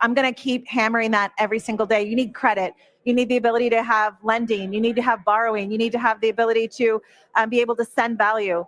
I'm going to keep hammering that every single day. You need credit. You need the ability to have lending. You need to have borrowing. You need to have the ability to be able to send value.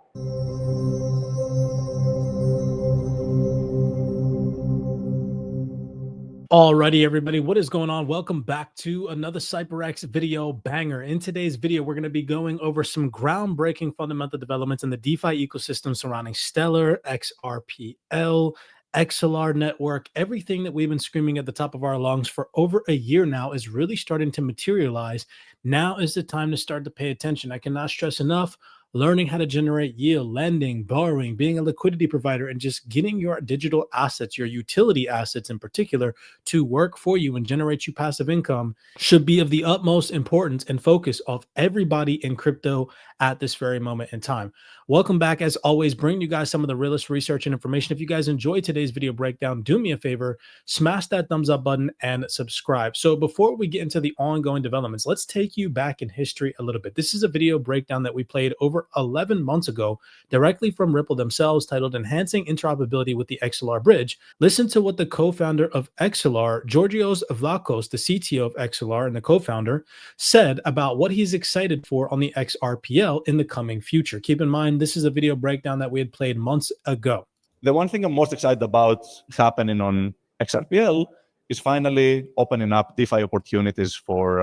Alrighty, everybody, what is going on? Welcome back to another CYPRX video banger. In today's video, we're going to be going over some groundbreaking fundamental developments in the DeFi ecosystem surrounding Stellar, XRPL, XLR network. Everything that we've been screaming at the top of our lungs for over a year now is really starting to materialize. Now is the time to start to pay attention. I cannot stress enough. Learning how to generate yield, lending, borrowing, being a liquidity provider, and just getting your digital assets, your utility assets in particular, to work for you and generate you passive income should be of the utmost importance and focus of everybody in crypto at this very moment in time. Welcome back. As always, bringing you guys some of the realest research and information. If you guys enjoyed today's video breakdown, do me a favor, smash that thumbs up button and subscribe. So before we get into the ongoing developments, let's take you back in history a little bit. This is a video breakdown that we played over 11 months ago directly from Ripple themselves, titled Enhancing Interoperability with the XLR Bridge. Listen to what the co-founder of XLR, Georgios Vlachos, the CTO of XLR and the co-founder, said about what he's excited for on the XRPL in the coming future. Keep in mind, this is a video breakdown that we had played months ago. The one thing I'm most excited about happening on XRPL is finally opening up DeFi opportunities for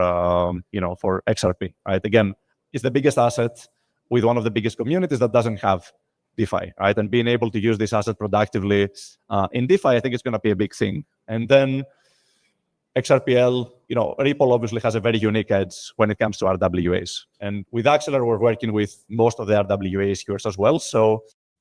for XRP. Right? Again, it's the biggest asset with one of the biggest communities that doesn't have DeFi, right? And being able to use this asset productively in DeFi, I think it's going to be a big thing. And then XRPL, Ripple obviously has a very unique edge when it comes to RWAs. And with Axelar, we're working with most of the RWA issuers as well.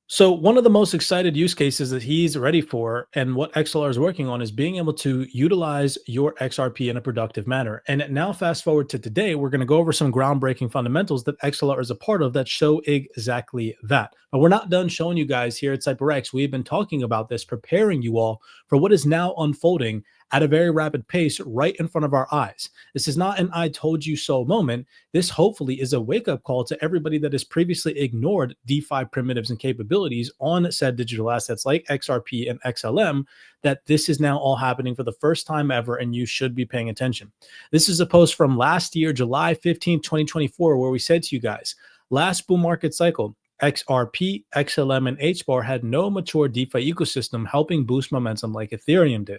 So one of the most excited use cases that he's ready for and what XLR is working on is being able to utilize your XRP in a productive manner. And now fast forward to today, we're going to go over some groundbreaking fundamentals that XLR is a part of that show exactly that. But we're not done showing you guys here at CYPRX. We've been talking about this, preparing you all for what is now unfolding at a very rapid pace right in front of our eyes. This is not an I told you so moment. This hopefully is a wake-up call to everybody that has previously ignored DeFi primitives and capabilities on said digital assets like XRP and XLM, that this is now all happening for the first time ever, and you should be paying attention. This is a post from last year, July 15, 2024, where we said to you guys, last bull market cycle, XRP, XLM, and HBAR had no mature DeFi ecosystem helping boost momentum like Ethereum did.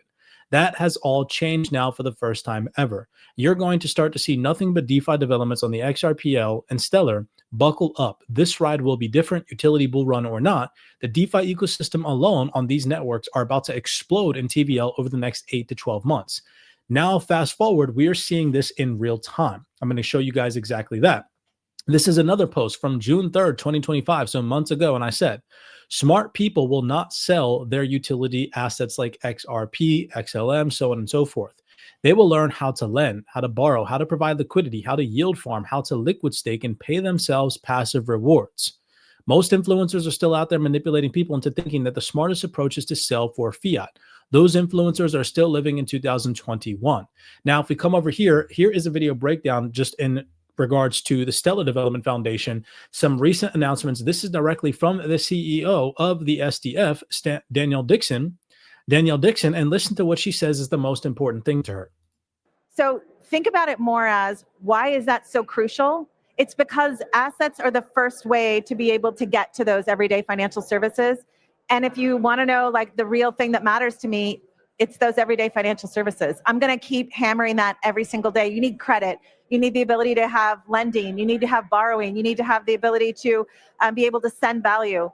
That has all changed now for the first time ever. You're going to start to see nothing but DeFi developments on the XRPL and Stellar. Buckle up. This ride will be different, utility bull run or not. The DeFi ecosystem alone on these networks are about to explode in TVL over the next 8 to 12 months. Now, fast forward, we are seeing this in real time. I'm going to show you guys exactly that. This is another post from June 3rd, 2025, so months ago, and I said, smart people will not sell their utility assets like XRP, XLM, so on and so forth. They will learn how to lend, how to borrow, how to provide liquidity, how to yield farm, how to liquid stake, and pay themselves passive rewards. Most influencers are still out there manipulating people into thinking that the smartest approach is to sell for fiat. Those influencers are still living in 2021. Now, if we come over here, here is a video breakdown just in regards to the Stellar Development Foundation, some recent announcements. This is directly from the CEO of the SDF, Danielle Dixon, and listen to what she says is the most important thing to her. So think about it more as, why is that so crucial? It's because assets are the first way to be able to get to those everyday financial services. And if you want to know, like, the real thing that matters to me, it's those everyday financial services. I'm going to keep hammering that every single day. You need credit. You need the ability to have lending. You need to have borrowing. You need to have the ability to be able to send value.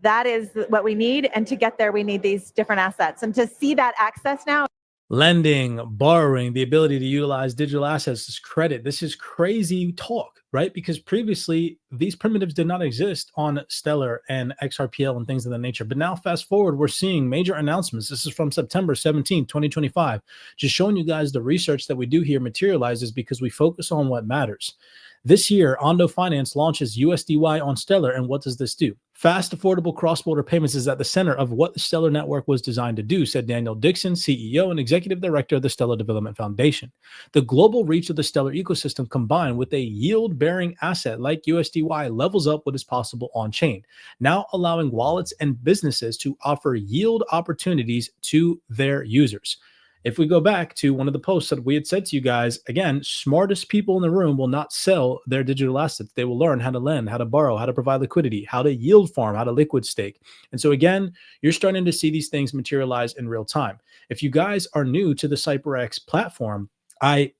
That is what we need. And to get there, we need these different assets. And to see that access now. Lending, borrowing, the ability to utilize digital assets as credit. This is crazy talk, right? Because previously, these primitives did not exist on Stellar and XRPL and things of that nature. But now, fast forward, we're seeing major announcements. This is from September 17, 2025. Just showing you guys the research that we do here materializes because we focus on what matters. This year, Ondo Finance launches USDY on Stellar, and what does this do? Fast, affordable cross-border payments is at the center of what the Stellar Network was designed to do, said Danielle Dixon, CEO and Executive Director of the Stellar Development Foundation. The global reach of the Stellar ecosystem combined with a yield-bearing asset like USDY levels up what is possible on-chain, now allowing wallets and businesses to offer yield opportunities to their users. If we go back to one of the posts that we had said to you guys, again, smartest people in the room will not sell their digital assets. They will learn how to lend, how to borrow, how to provide liquidity, how to yield farm, how to liquid stake. And so again, you're starting to see these things materialize in real time. If you guys are new to the CYPRX platform, I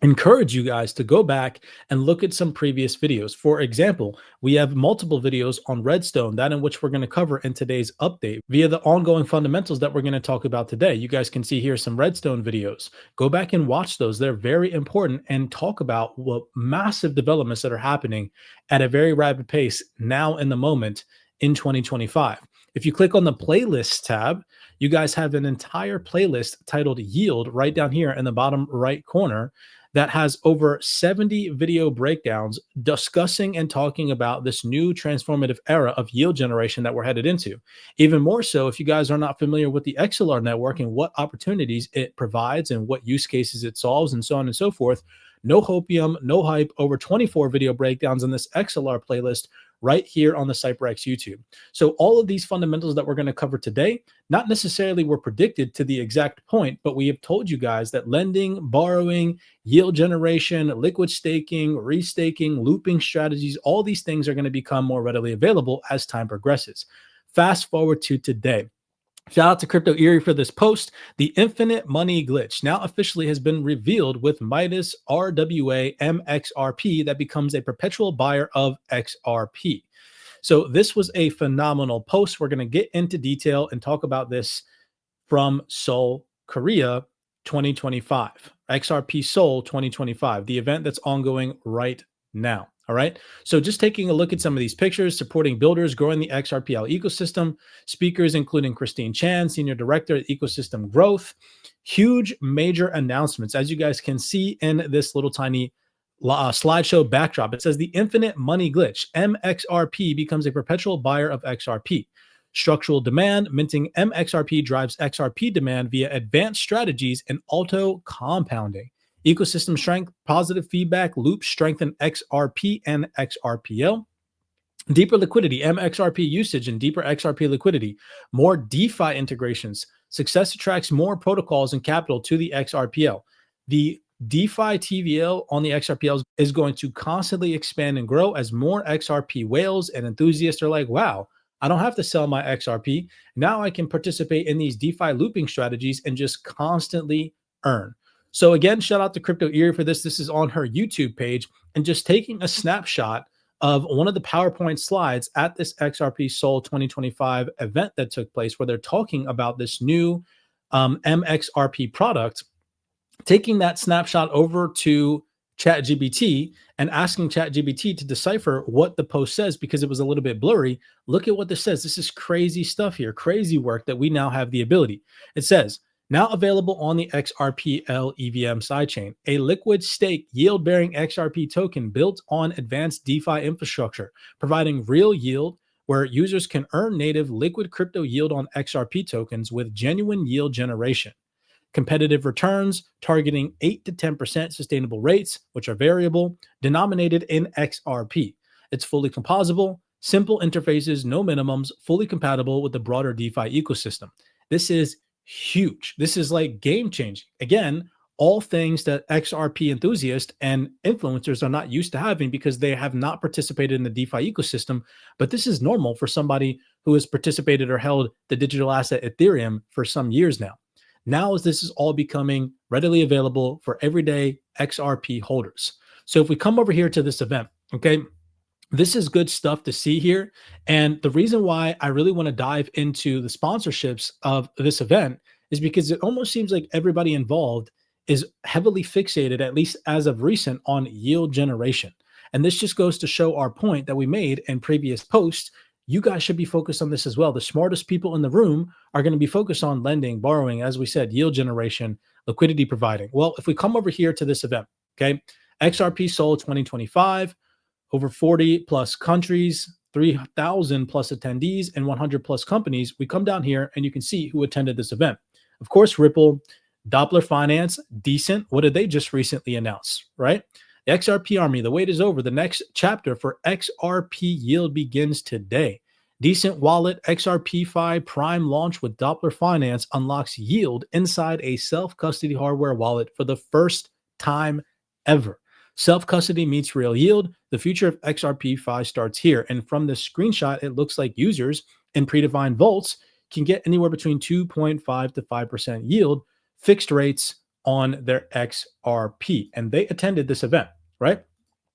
encourage you guys to go back and look at some previous videos. For example, we have multiple videos on Redstone, that in which we're going to cover in today's update via the ongoing fundamentals that we're going to talk about today. You guys can see here some Redstone videos. Go back and watch those. They're very important and talk about what massive developments that are happening at a very rapid pace now in the moment in 2025. If you click on the playlist tab, you guys have an entire playlist titled Yield right down here in the bottom right corner that has over 70 video breakdowns discussing and talking about this new transformative era of yield generation that we're headed into. Even more so, if you guys are not familiar with the XLR network and what opportunities it provides and what use cases it solves and so on and so forth, no hopium, no hype, over 24 video breakdowns in this XLR playlist right here on the CYPRX YouTube. So all of these fundamentals that we're going to cover today, not necessarily were predicted to the exact point, but we have told you guys that lending, borrowing, yield generation, liquid staking, restaking, looping strategies, all these things are going to become more readily available as time progresses. Fast forward to today. Shout out to Crypto Eerie for this post. The infinite money glitch now officially has been revealed with Midas RWA MXRP that becomes a perpetual buyer of XRP. So this was a phenomenal post. We're going to get into detail and talk about this from Seoul, Korea 2025. XRP Seoul 2025, the event that's ongoing right now. All right. So just taking a look at some of these pictures, supporting builders growing the XRPL ecosystem, speakers including Christine Chan, Senior Director at Ecosystem Growth, huge major announcements. As you guys can see in this little tiny slideshow backdrop, it says the infinite money glitch, MXRP becomes a perpetual buyer of XRP. Structural demand, minting MXRP drives XRP demand via advanced strategies and auto compounding. Ecosystem strength, positive feedback, loop strengthen XRP and XRPL. Deeper liquidity, MXRP usage and deeper XRP liquidity. More DeFi integrations. Success attracts more protocols and capital to the XRPL. The DeFi TVL on the XRPL is going to constantly expand and grow as more XRP whales and enthusiasts are like, wow, I don't have to sell my XRP. Now I can participate in these DeFi looping strategies and just constantly earn. So again, shout out to Crypto Eerie for this. This is on her YouTube page, and just taking a snapshot of one of the PowerPoint slides at this XRP Seoul 2025 event that took place, where they're talking about this new MXRP product, taking that snapshot over to ChatGPT and asking ChatGPT to decipher what the post says because it was a little bit blurry. Look at what this says. This is crazy stuff here, crazy work that we now have the ability. It says, now available on the XRPL EVM sidechain, a liquid stake yield-bearing XRP token built on advanced DeFi infrastructure, providing real yield where users can earn native liquid crypto yield on XRP tokens with genuine yield generation. Competitive returns targeting 8 to 10% sustainable rates, which are variable, denominated in XRP. It's fully composable, simple interfaces, no minimums, fully compatible with the broader DeFi ecosystem. This is huge. This is like game changing. Again, all things that XRP enthusiasts and influencers are not used to having because they have not participated in the DeFi ecosystem. But this is normal for somebody who has participated or held the digital asset Ethereum for some years now. Now, as this is all becoming readily available for everyday XRP holders. So if we come over here to this event, okay, this is good stuff to see here. And the reason why I really want to dive into the sponsorships of this event is because it almost seems like everybody involved is heavily fixated, at least as of recent, on yield generation. And this just goes to show our point that we made in previous posts. You guys should be focused on this as well. The smartest people in the room are going to be focused on lending, borrowing, as we said, yield generation, liquidity providing. Well, if we come over here to this event, okay, XRP Seoul 2025, over 40 plus countries, 3,000 plus attendees, and 100 plus companies. We come down here and you can see who attended this event. Of course, Ripple, Doppler Finance, Decent. What did they just recently announce, right? The XRP Army, the wait is over. The next chapter for XRP yield begins today. Decent Wallet XRP-Fi Prime launch with Doppler Finance unlocks yield inside a self-custody hardware wallet for the first time ever. Self-custody meets real yield. The future of XRP-Fi starts here. And from this screenshot, it looks like users in predefined vaults can get anywhere between 2.5 to 5% yield, fixed rates on their XRP. And they attended this event, right?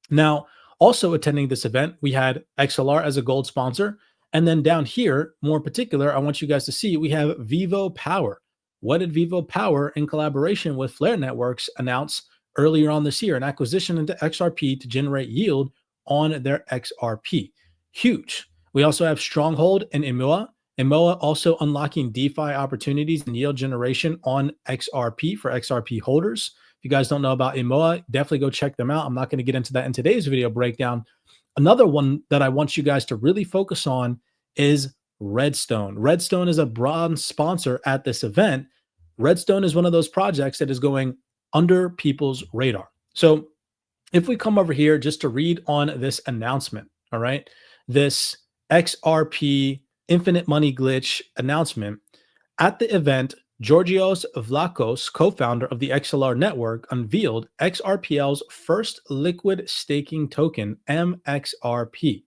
Now, also attending this event, we had XLR as a gold sponsor. And then down here, more particular, I want you guys to see, we have Vivo Power. What did Vivo Power, in collaboration with Flare Networks, announce earlier on this year? An acquisition into XRP to generate yield on their XRP. Huge. We also have Stronghold and Imoa. Imoa also unlocking DeFi opportunities and yield generation on XRP for XRP holders. If you guys don't know about Imoa, definitely go check them out. I'm not going to get into that in today's video breakdown. Another one that I want you guys to really focus on is Redstone. Redstone is a bronze sponsor at this event. Redstone is one of those projects that is going under people's radar. So if we come over here just to read on this announcement, all right, this XRP Infinite Money Glitch announcement, at the event, Georgios Vlachos, co-founder of the XLR network, unveiled XRPL's first liquid staking token, MXRP.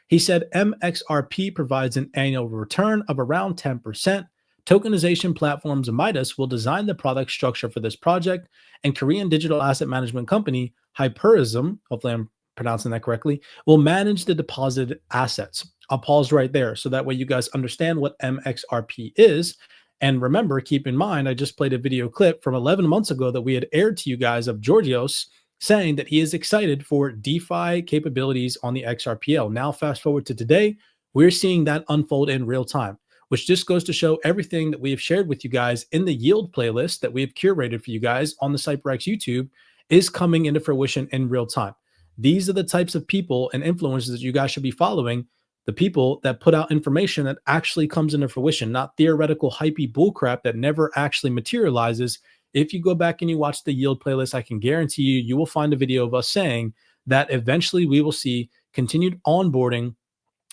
He said MXRP provides an annual return of around 10%. Tokenization platforms Midas will design the product structure for this project, and Korean digital asset management company Hyperism, hopefully I'm pronouncing that correctly, will manage the deposited assets. I'll pause right there so that way you guys understand what MXRP is. And remember, keep in mind, I just played a video clip from 11 months ago that we had aired to you guys of Georgios saying that he is excited for DeFi capabilities on the XRPL. Now, fast forward to today, we're seeing that unfold in real time, which just goes to show everything that we have shared with you guys in the yield playlist that we have curated for you guys on the CYPRX YouTube is coming into fruition in real time. These are the types of people and influencers that you guys should be following, the people that put out information that actually comes into fruition, not theoretical hypey bullcrap that never actually materializes. If you go back and you watch the yield playlist, I can guarantee you, you will find a video of us saying that eventually we will see continued onboarding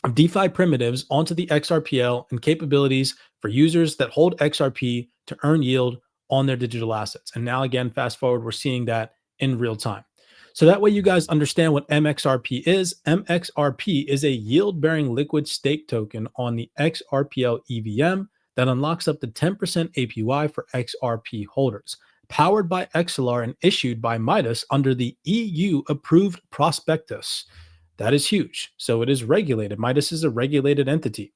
of DeFi primitives onto the XRPL and capabilities for users that hold XRP to earn yield on their digital assets. And now again, fast forward, we're seeing that in real time. So that way you guys understand what MXRP is. MXRP is a yield-bearing liquid stake token on the XRPL EVM that unlocks up to 10% APY for XRP holders, powered by XLR and issued by Midas under the EU-approved prospectus. That is huge. So it is regulated. Midas is a regulated entity.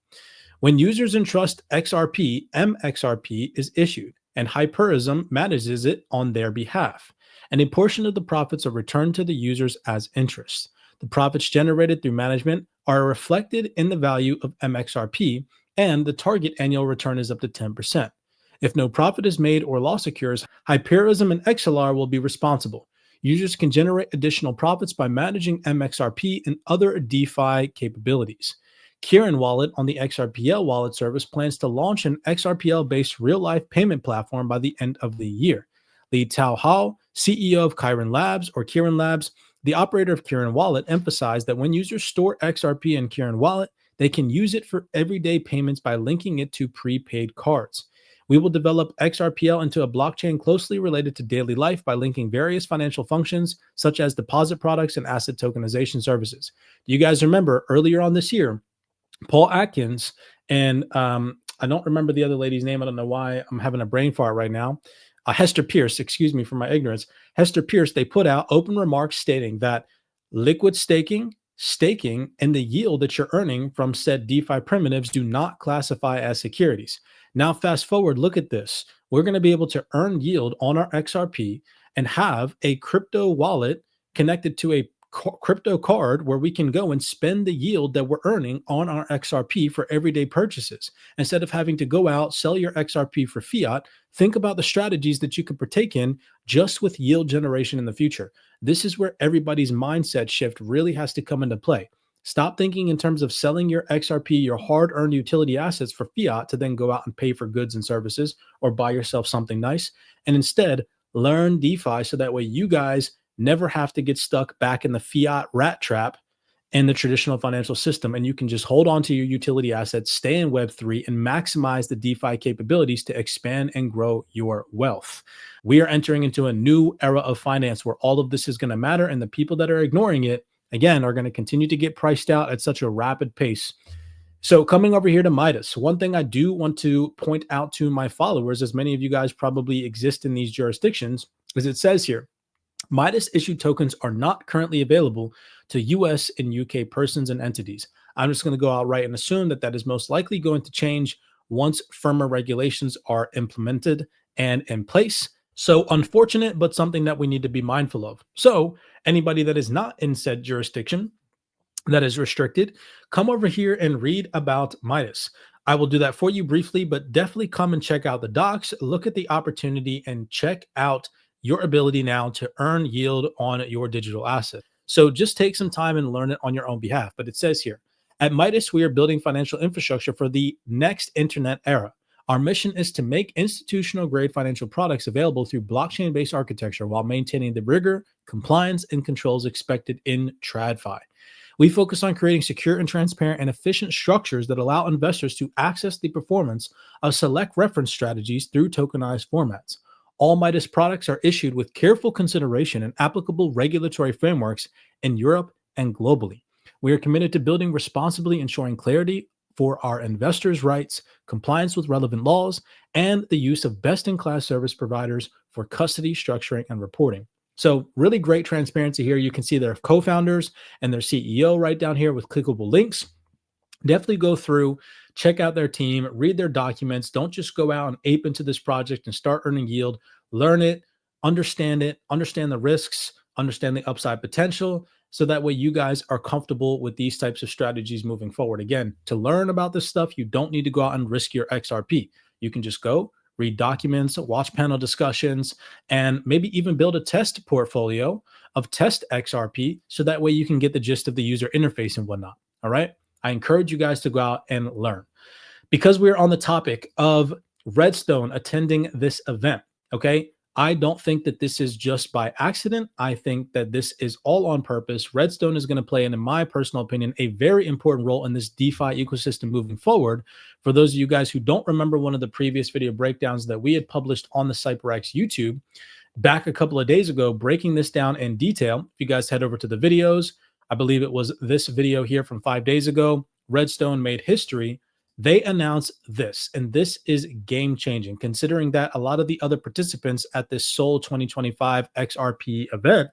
When users entrust XRP, MXRP is issued, and Hyperism manages it on their behalf, and a portion of the profits are returned to the users as interest. The profits generated through management are reflected in the value of MXRP, and the target annual return is up to 10%. If no profit is made or loss occurs, Hyperism and XLR will be responsible. Users can generate additional profits by managing MXRP and other DeFi capabilities. Kieran Wallet on the XRPL wallet service plans to launch an XRPL-based real-life payment platform by the end of the year. Li Tao Hao, CEO of Kieran Labs, the operator of Kieran Wallet, emphasized that when users store XRP in Kieran Wallet, they can use it for everyday payments by linking it to prepaid cards. We will develop XRPL into a blockchain closely related to daily life by linking various financial functions such as deposit products and asset tokenization services. Do you guys remember earlier on this year, Paul Atkins and I don't remember the other lady's name. I don't know why I'm having a brain fart right now. Hester Pierce, excuse me for my ignorance. Hester Pierce, they put out open remarks stating that liquid staking, and the yield that you're earning from said DeFi primitives do not classify as securities. Now, fast forward, look at this. We're going to be able to earn yield on our XRP and have a crypto wallet connected to a crypto card where we can go and spend the yield that we're earning on our XRP for everyday purchases. Instead of having to go out, sell your XRP for fiat, think about the strategies that you could partake in just with yield generation in the future. This is where everybody's mindset shift really has to come into play. Stop thinking in terms of selling your XRP, your hard-earned utility assets for fiat to then go out and pay for goods and services or buy yourself something nice. And instead, learn DeFi so that way you guys never have to get stuck back in the fiat rat trap in the traditional financial system, and you can just hold on to your utility assets, stay in Web3, and maximize the DeFi capabilities to expand and grow your wealth. We are entering into a new era of finance where all of this is going to matter, and the people that are ignoring it, again, are going to continue to get priced out at such a rapid pace. So coming over here to Midas, one thing I do want to point out to my followers, as many of you guys probably exist in these jurisdictions, is it says here, Midas issued tokens are not currently available to US and UK persons and entities. I'm just going to go outright and assume that that is most likely going to change once firmer regulations are implemented and in place. So unfortunate, but something that we need to be mindful of. So anybody that is not in said jurisdiction that is restricted, come over here and read about Midas. I will do that for you briefly, but definitely come and check out the docs, look at the opportunity, and check out your ability now to earn yield on your digital asset. So just take some time and learn it on your own behalf. But it says here, at Midas, we are building financial infrastructure for the next internet era. Our mission is to make institutional grade financial products available through blockchain-based architecture while maintaining the rigor, compliance, and controls expected in TradFi. We focus on creating secure and transparent and efficient structures that allow investors to access the performance of select reference strategies through tokenized formats. All Midas products are issued with careful consideration and applicable regulatory frameworks in Europe and globally. We are committed to building responsibly, ensuring clarity for our investors' rights, compliance with relevant laws, and the use of best-in-class service providers for custody, structuring, and reporting. So really great transparency here. You can see their co-founders and their CEO right down here with clickable links. Definitely go through, check out their team, read their documents. Don't just go out and ape into this project and start earning yield. Learn it, understand the risks, understand the upside potential, so that way you guys are comfortable with these types of strategies moving forward. Again, to learn about this stuff, you don't need to go out and risk your XRP. You can just go read documents, watch panel discussions, and maybe even build a test portfolio of test XRP, so that way you can get the gist of the user interface and whatnot. All right. I encourage you guys to go out and learn. Because we're on the topic of Redstone attending this event, okay, I don't think that this is just by accident. I think that this is all on purpose. Redstone is going to play, and in my personal opinion, a very important role in this DeFi ecosystem moving forward. For those of you guys who don't remember one of the previous video breakdowns that we had published on the CYPRX YouTube back a couple of days ago, breaking this down in detail, if you guys head over to the videos, I believe it was this video here from 5 days ago, Redstone made history. They announced this, and this is game-changing, considering that a lot of the other participants at this Sol 2025 XRP event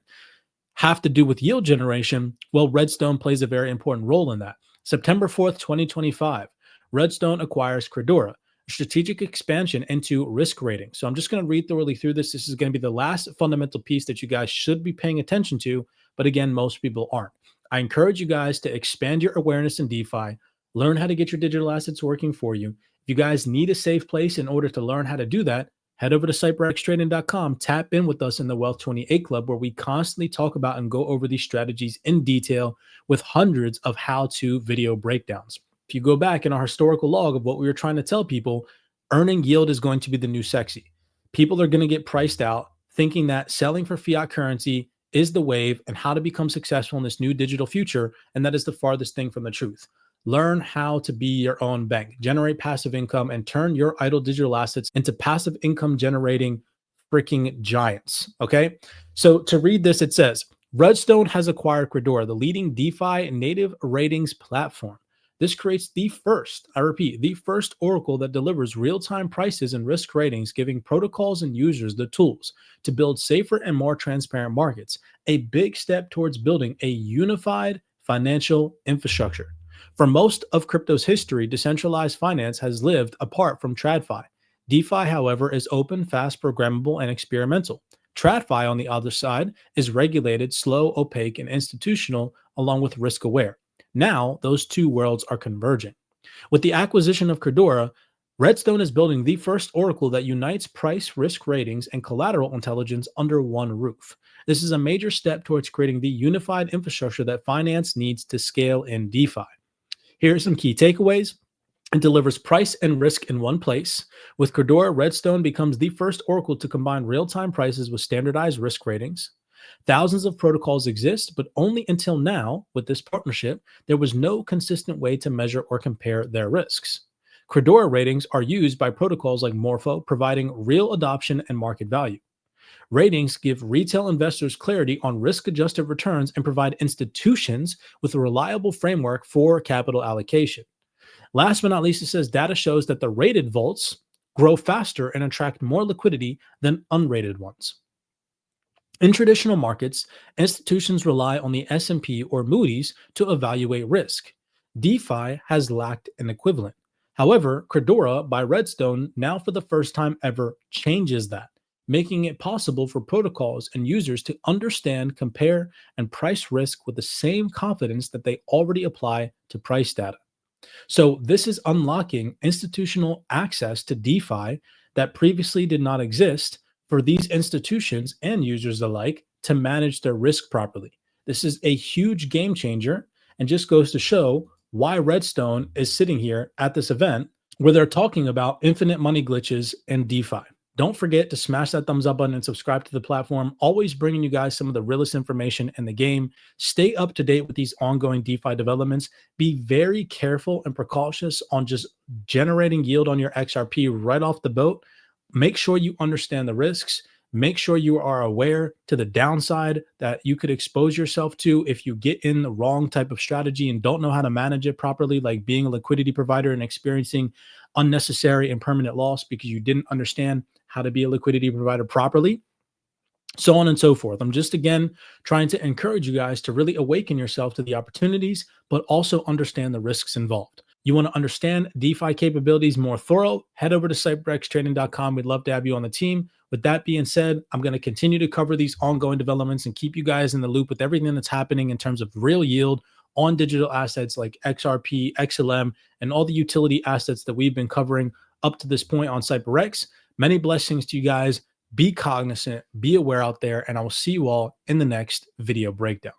have to do with yield generation. Well, Redstone plays a very important role in that. September 4th, 2025, Redstone acquires Credora, a strategic expansion into risk rating. So I'm just going to read thoroughly through this. This is going to be the last fundamental piece that you guys should be paying attention to, but again, most people aren't. I encourage you guys to expand your awareness in DeFi, learn how to get your digital assets working for you. If you guys need a safe place in order to learn how to do that, head over to CYPRXtrading.com, tap in with us in the Wealth 28 Club, where we constantly talk about and go over these strategies in detail with hundreds of how-to video breakdowns. If you go back in our historical log of what we were trying to tell people, earning yield is going to be the new sexy. People are going to get priced out thinking that selling for fiat currency is the wave and how to become successful in this new digital future, and that is the farthest thing from the truth. Learn how to be your own bank, generate passive income, and turn your idle digital assets into passive income generating freaking giants. Okay. So to read this, it says, Redstone has acquired Credora, the leading DeFi native ratings platform. This creates the first, I repeat, the first oracle that delivers real-time prices and risk ratings, giving protocols and users the tools to build safer and more transparent markets, a big step towards building a unified financial infrastructure. For most of crypto's history, decentralized finance has lived apart from TradFi. DeFi, however, is open, fast, programmable, and experimental. TradFi, on the other side, is regulated, slow, opaque, and institutional, along with risk-aware. Now, those two worlds are converging. With the acquisition of Credora, Redstone is building the first oracle that unites price, risk ratings, and collateral intelligence under one roof. This is a major step towards creating the unified infrastructure that finance needs to scale in DeFi. Here are some key takeaways. It delivers price and risk in one place. With Credora, Redstone becomes the first oracle to combine real-time prices with standardized risk ratings. Thousands of protocols exist, but only until now, with this partnership, there was no consistent way to measure or compare their risks. Credora ratings are used by protocols like Morpho, providing real adoption and market value. Ratings give retail investors clarity on risk-adjusted returns and provide institutions with a reliable framework for capital allocation. Last but not least, it says data shows that the rated vaults grow faster and attract more liquidity than unrated ones. In traditional markets, institutions rely on the S&P or Moody's to evaluate risk. DeFi has lacked an equivalent. However, Credora by Redstone now for the first time ever changes that, making it possible for protocols and users to understand, compare, and price risk with the same confidence that they already apply to price data. So this is unlocking institutional access to DeFi that previously did not exist for these institutions and users alike to manage their risk properly. This is a huge game changer and just goes to show why Redstone is sitting here at this event where they're talking about infinite money glitches and DeFi. Don't forget to smash that thumbs up button and subscribe to the platform. Always bringing you guys some of the realest information in the game. Stay up to date with these ongoing DeFi developments. Be very careful and precautious on just generating yield on your XRP right off the boat. Make sure you understand the risks. Make sure you are aware to the downside that you could expose yourself to if you get in the wrong type of strategy and don't know how to manage it properly, like being a liquidity provider and experiencing unnecessary and permanent loss because you didn't understand how to be a liquidity provider properly, so on and so forth. I'm just, again, trying to encourage you guys to really awaken yourself to the opportunities, but also understand the risks involved. You want to understand DeFi capabilities more thorough, head over to CYPRXtrading.com. We'd love to have you on the team. With that being said, I'm going to continue to cover these ongoing developments and keep you guys in the loop with everything that's happening in terms of real yield on digital assets like XRP, XLM, and all the utility assets that we've been covering up to this point on CYPRX. Many blessings to you guys. Be cognizant, be aware out there, and I will see you all in the next video breakdown.